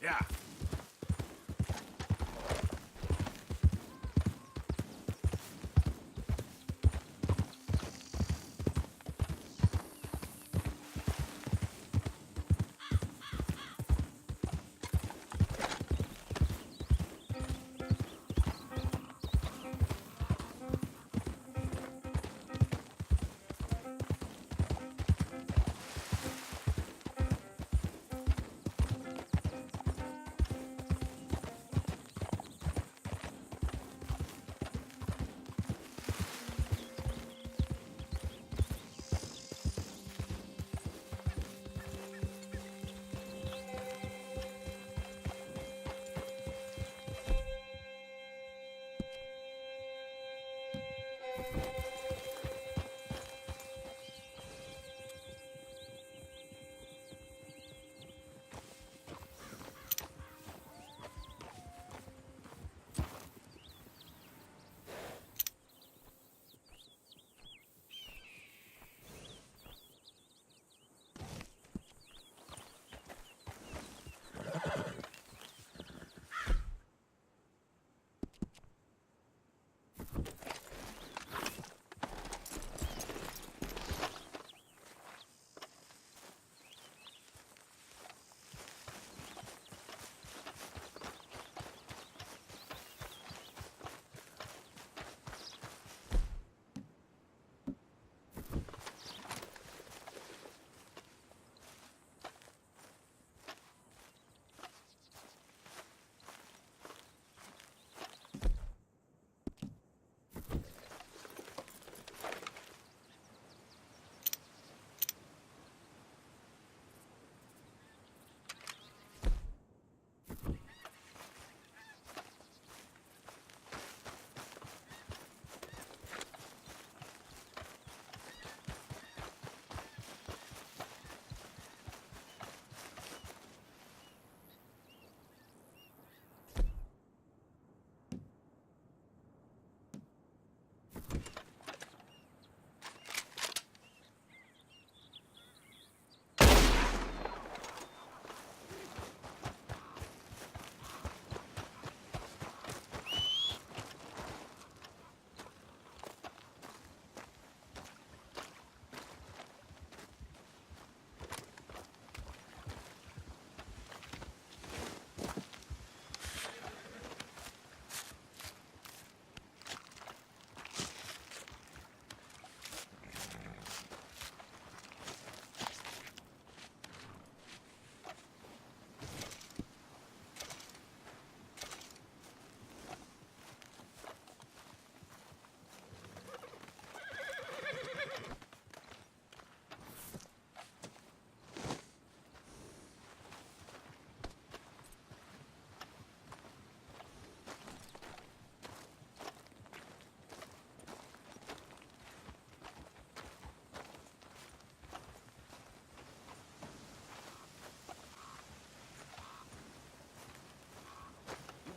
Yeah.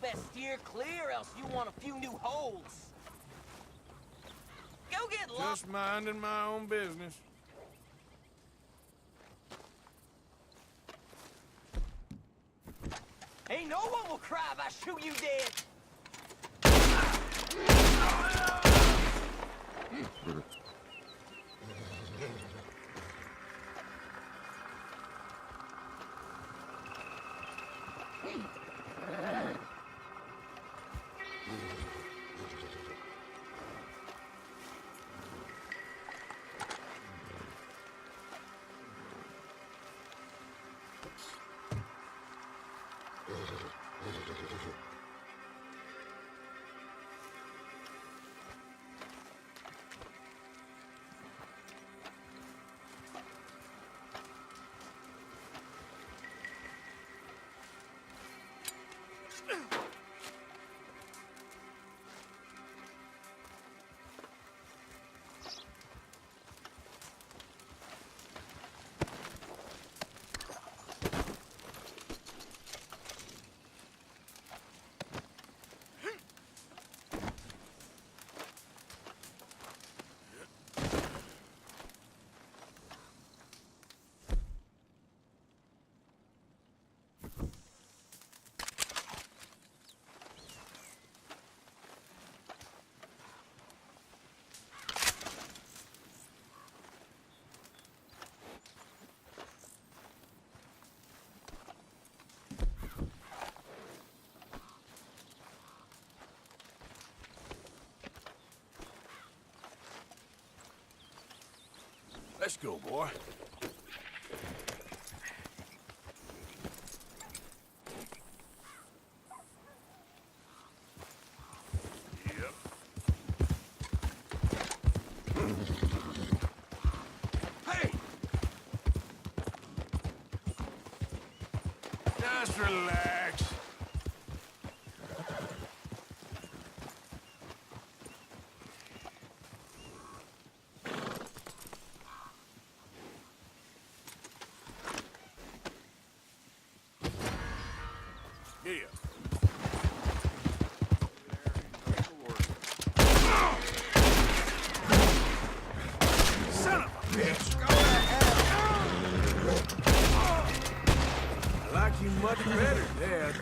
Best steer clear, else you want a few new holes. Go get lost. Just minding my own business. Ain't no one will cry if I shoot you dead. Let's go, boy. Yep. Hey! Just relax. Yeah. Son of a bitch! I like you much better, Dad.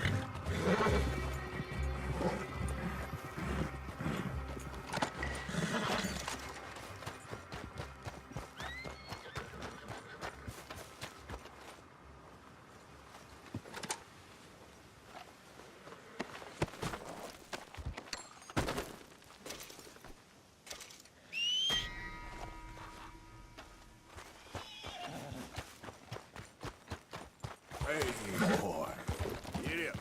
Hey, boy. Get up.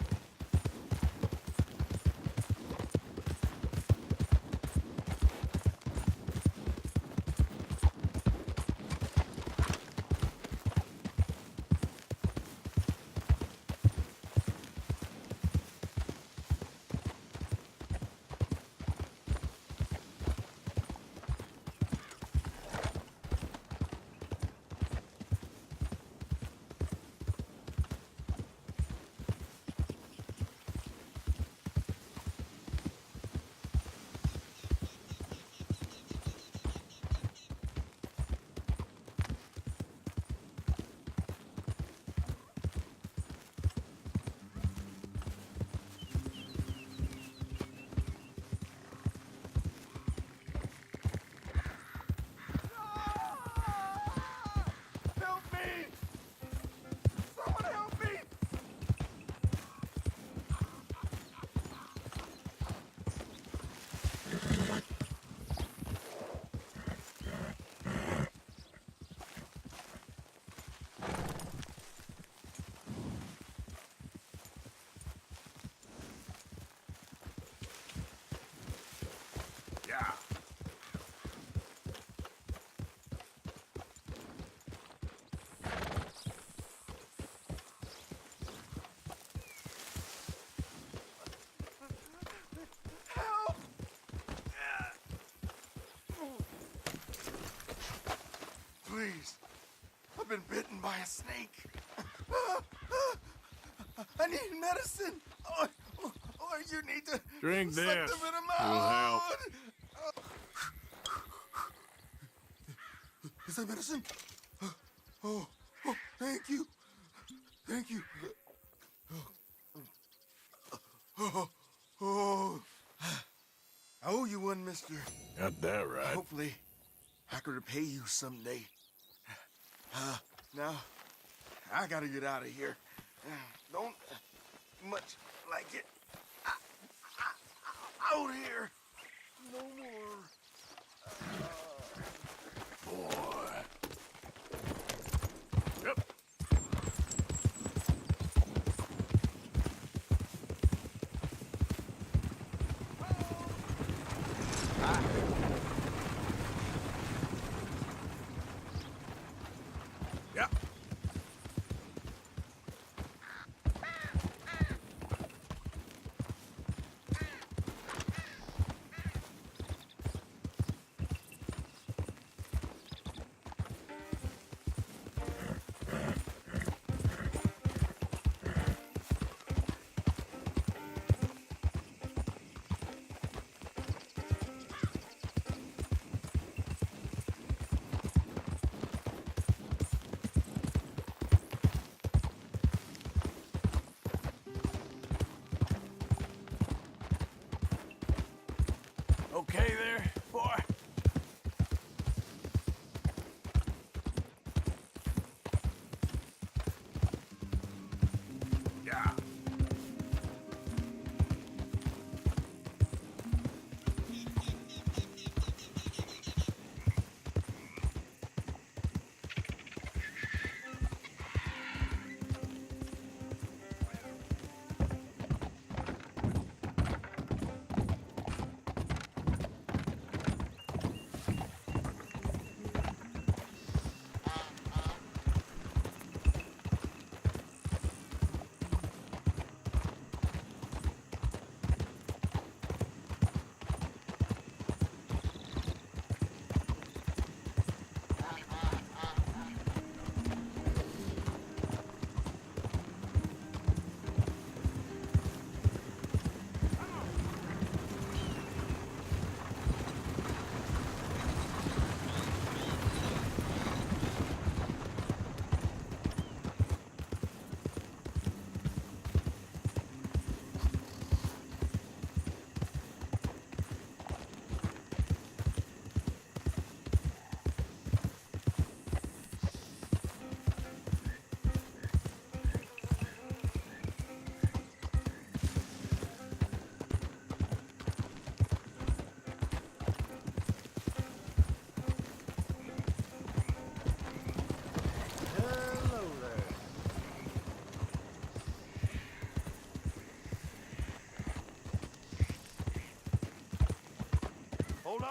Yeah. Help! Please. I've been bitten by a snake. I need medicine. Or you need to Drink suck this. the venom Will help. out. Is that medicine? Oh, thank you. Thank you. Oh. I owe you one, mister. Got that right. Hopefully, I could repay you someday. Now, I gotta get out of here. Don't much like it. Out here. No more. Boy. Yep. Yep. Okay there, boy? Yeah.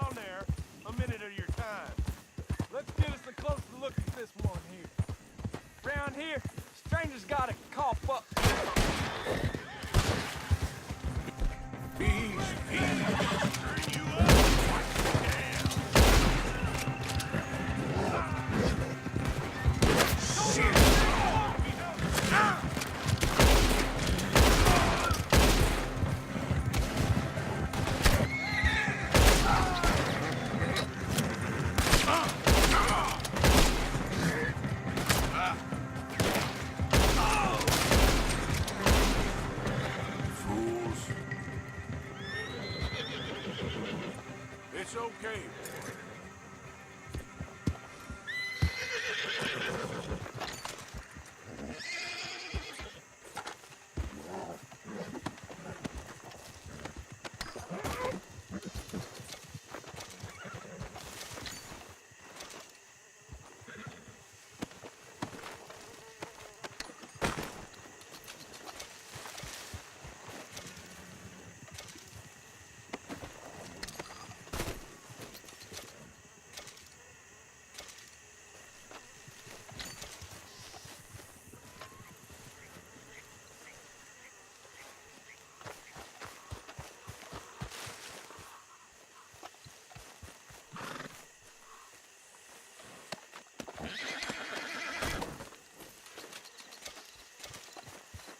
on there a minute of your time. Let's get us a closer look at this one here. Round here, strangers gotta cough up. Easy, turn you up. Damn. Shit. Fools. It's okay, boy.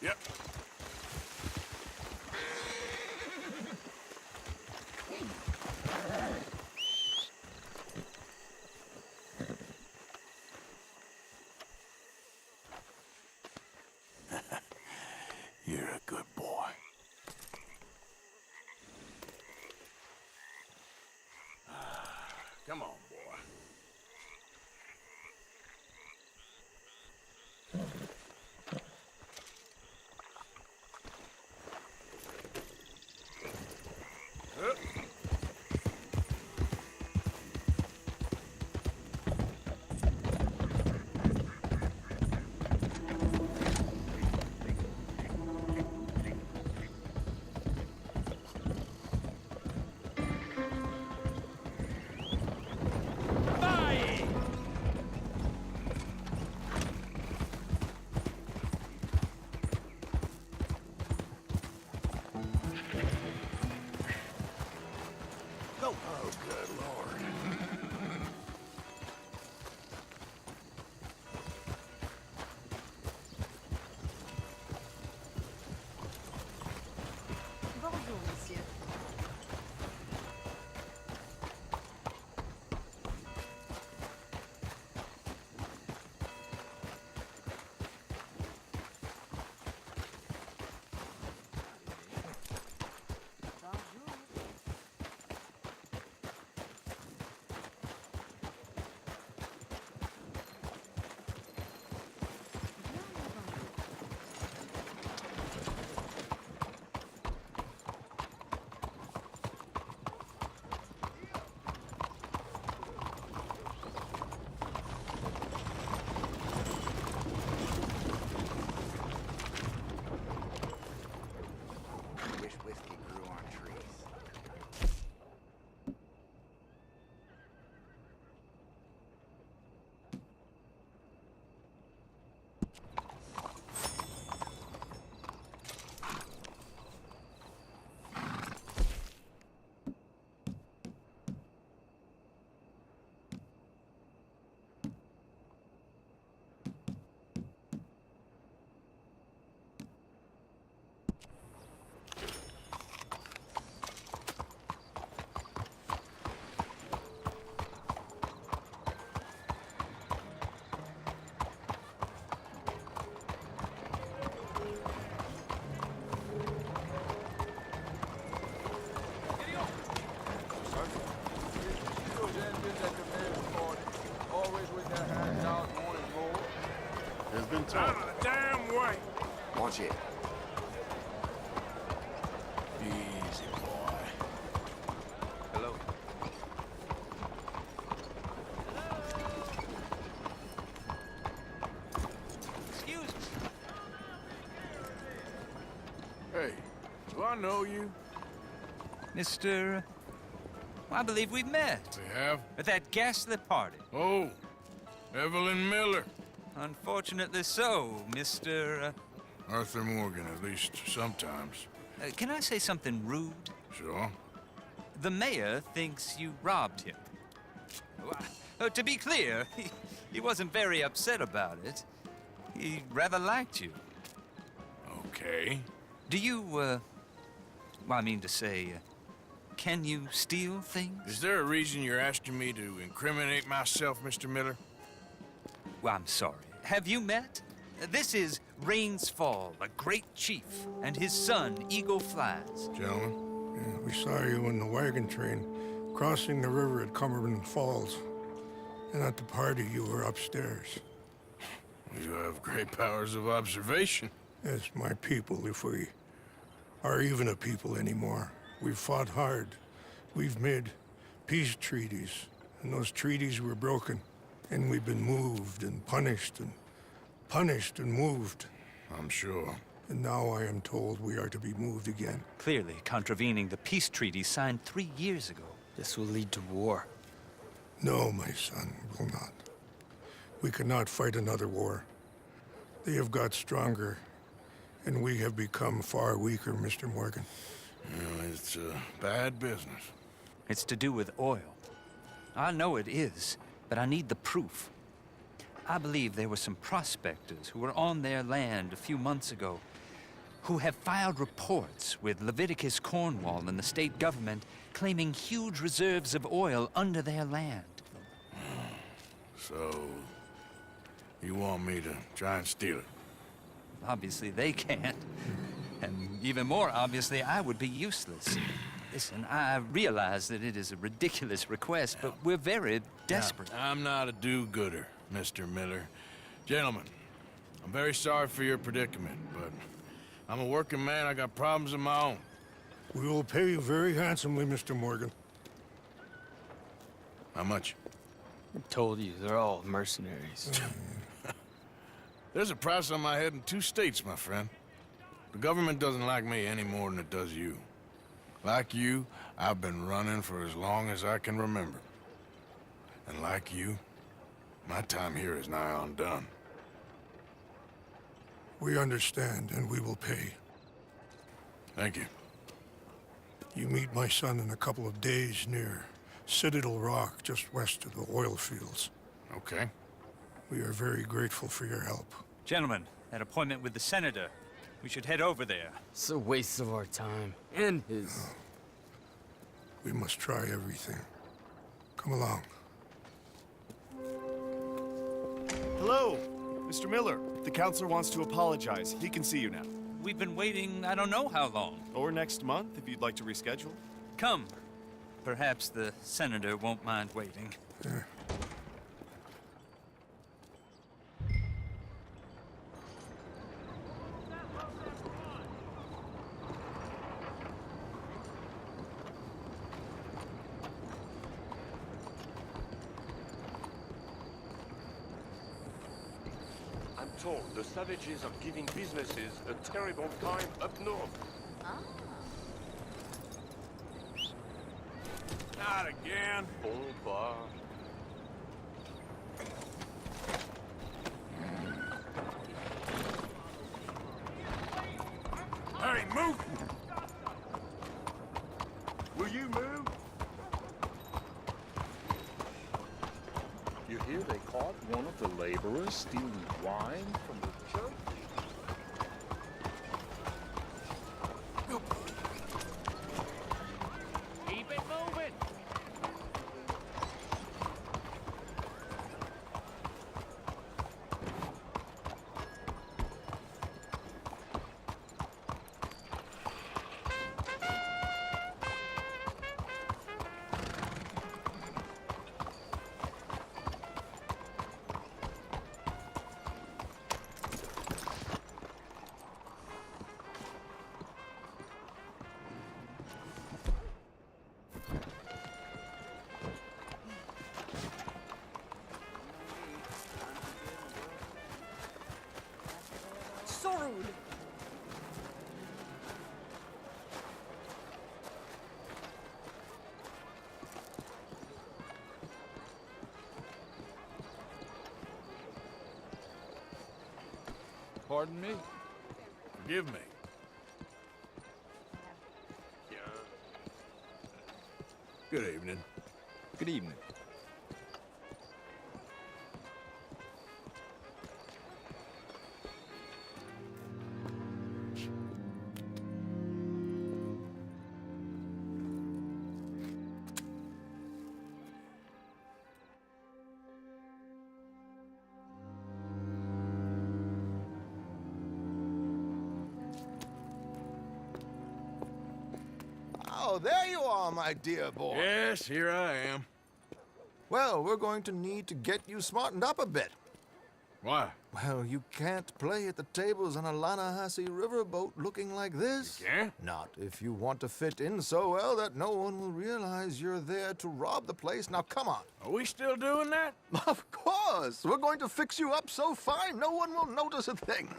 Yep. You're a good boy. Come on, boy. Up. Bye! Go. Oh, good Lord. Bonjour, monsieur. Wish whiskey grew on trees. There's been Out talk. of the damn way. Watch it. Easy, boy. Hello. Excuse me. Hey, do I know you? Mr. I believe we've met. We have? At that ghastly party. Oh, Evelyn Miller. Unfortunately so, Mr. Arthur Morgan, at least sometimes. Can I say something rude? Sure. The mayor thinks you robbed him. To be clear, he wasn't very upset about it. He rather liked you. Okay. Do you, well, I mean to say, can you steal things? Is there a reason you're asking me to incriminate myself, Mr. Miller? Well, I'm sorry. Have you met? This is Rains Fall, a great chief, and his son, Eagle Flies. Gentlemen? Yeah, we saw you in the wagon train crossing the river at Cumberland Falls. And at the party, you were upstairs. You have great powers of observation. Yes, my people, if we are even a people anymore. We've fought hard. We've made peace treaties, and those treaties were broken. And we've been moved and punished and moved. I'm sure. And now I am told we are to be moved again. Clearly contravening the peace treaty signed 3 years ago. This will lead to war. No, my son, will not. We cannot fight another war. They have got stronger, and we have become far weaker, Mr. Morgan. Well, it's bad business. It's to do with oil. I know it is, but I need the proof. I believe there were some prospectors who were on their land a few months ago who have filed reports with Leviticus Cornwall and the state government claiming huge reserves of oil under their land. So, you want me to try and steal it? Obviously they can't. And even more obviously, I would be useless. Listen, I realize that it is a ridiculous request, but we're very desperate. Now, I'm not a do-gooder, Mr. Miller. Gentlemen, I'm very sorry for your predicament, but I'm a working man. I got problems of my own. We will pay you very handsomely, Mr. Morgan. How much? I told you, they're all mercenaries. There's a price on my head in 2 states, my friend. The government doesn't like me any more than it does you. Like you, I've been running for as long as I can remember. And like you, my time here is nigh undone. We understand, and we will pay. Thank you. You meet my son in a couple of days near Citadel Rock, just west of the oil fields. Okay. We are very grateful for your help. Gentlemen, that appointment with the senator. We should head over there. It's a waste of our time. And his. We must try everything. Come along. Hello, Mr. Miller. The counselor wants to apologize. He can see you now. We've been waiting I don't know how long. Or next month, if you'd like to reschedule. Come. Perhaps the senator won't mind waiting. I'm told the savages are giving businesses a terrible time up north. Not again. Bon bar. Hey, move! Will you move? You hear they caught one of the laborers stealing wine from the church? Keep it moving! Pardon me? Forgive me. Good evening. Good evening. Oh, there you are, my dear boy. Yes, here I am. Well, we're going to need to get you smartened up a bit. Why? Well, you can't play at the tables on a Lannahechee riverboat looking like this. You can't? Not if you want to fit in so well that no one will realize you're there to rob the place. Now, come on. Are we still doing that? Of course. We're going to fix you up so fine no one will notice a thing.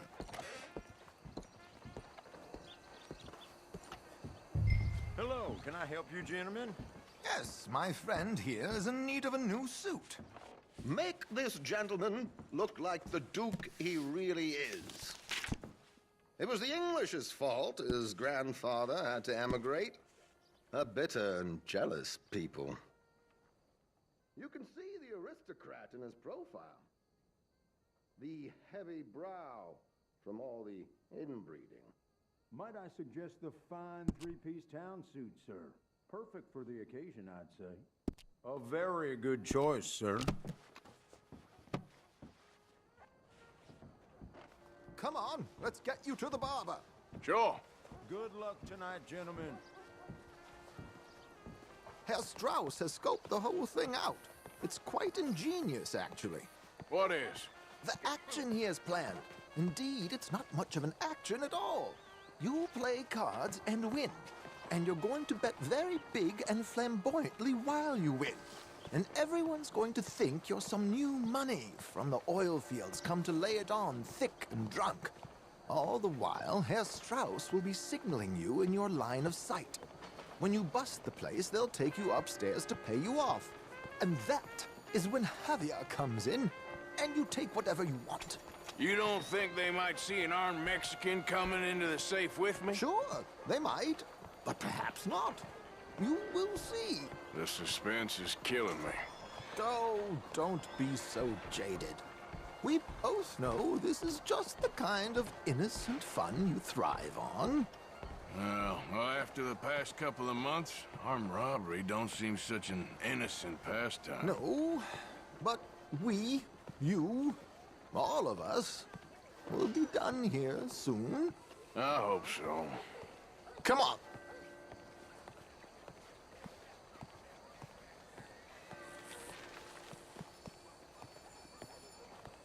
Hello, can I help you, gentlemen? Yes, my friend here is in need of a new suit. Make this gentleman look like the Duke he really is. It was the English's fault his grandfather had to emigrate. A bitter and jealous people. You can see the aristocrat in his profile. The heavy brow from all the inbreeding. Might I suggest the fine three-piece town suit, sir? Perfect for the occasion, I'd say. A very good choice, sir. Come on, let's get you to the barber. Sure. Good luck tonight, gentlemen. Herr Strauss has scoped the whole thing out. It's quite ingenious, actually. What is? The action he has planned. Indeed, it's not much of an action at all. You play cards and win. And you're going to bet very big and flamboyantly while you win. And everyone's going to think you're some new money from the oil fields come to lay it on thick and drunk. All the while, Herr Strauss will be signaling you in your line of sight. When you bust the place, they'll take you upstairs to pay you off. And that is when Javier comes in, and you take whatever you want. You don't think they might see an armed Mexican coming into the safe with me? Sure, they might, but perhaps not. You will see. The suspense is killing me. Oh, don't be so jaded. We both know this is just the kind of innocent fun you thrive on. Well, after the past couple of months, armed robbery don't seem such an innocent pastime. No, but we, you, all of us, will be done here soon. I hope so. Come on.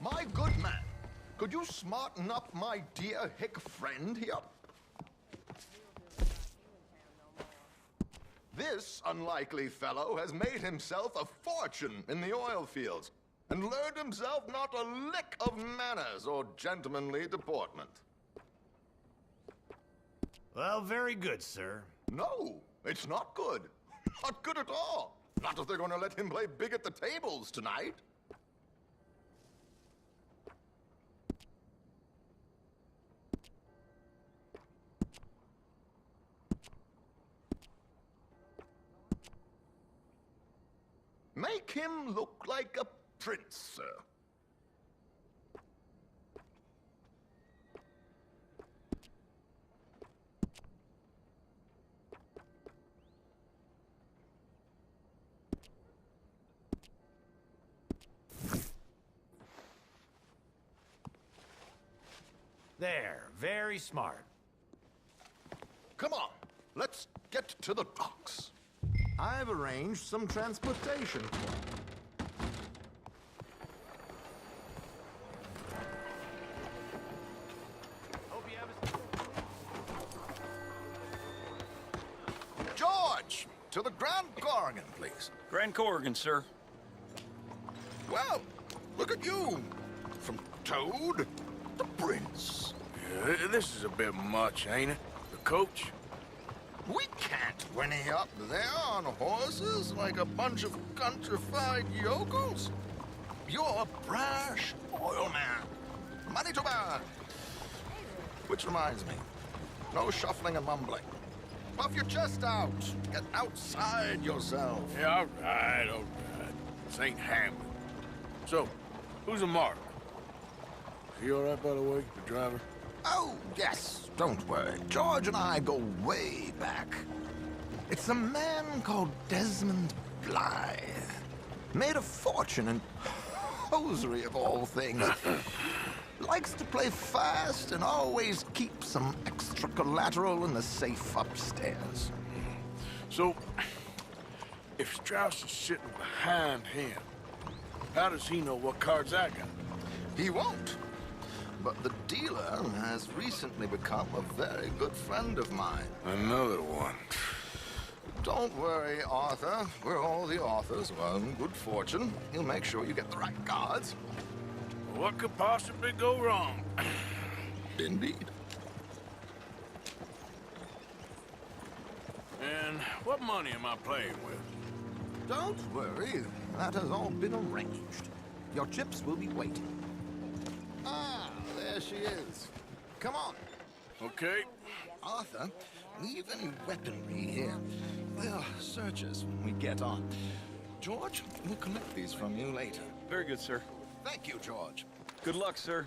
My good man, could you smarten up my dear hick friend here? This unlikely fellow has made himself a fortune in the oil fields and learned himself not a lick of manners or gentlemanly deportment. Well, very good, sir. No, it's not good. Not good at all. Not if they're going to let him play big at the tables tonight. Make him look like a prince, sir. There, very smart. Come on, let's get to the docks. I've arranged some transportation. George, to the Grand Corrigan, please. Grand Corrigan, sir. Well, look at you. From Toad to Prince. Yeah, this is a bit much, ain't it? The coach? We can't whinny up there on horses like a bunch of countrified yokels. You're a brash oil man. Money to burn. Which reminds me, no shuffling and mumbling. Puff your chest out. Get outside yourself. Yeah, all right, all right. This ain't Hamlet. So, who's a Mark? Is he all right, by the way, the driver? Oh, yes, don't worry. George and I go way back. It's a man called Desmond Blythe. Made a fortune in hosiery of all things. Likes to play fast and always keeps some extra collateral in the safe upstairs. So, if Strauss is sitting behind him, how does he know what cards I got? He won't. But the dealer has recently become a very good friend of mine. Another one. Don't worry, Arthur. We're all the authors of our own good fortune. He'll make sure you get the right cards. What could possibly go wrong? Indeed. And what money am I playing with? Don't worry. That has all been arranged. Your chips will be waiting. Ah, there she is. Come on. Okay. Arthur, leave any weaponry here. They'll search us when we get on. George, we'll collect these from you later. Very good, sir. Thank you, George. Good luck, sir.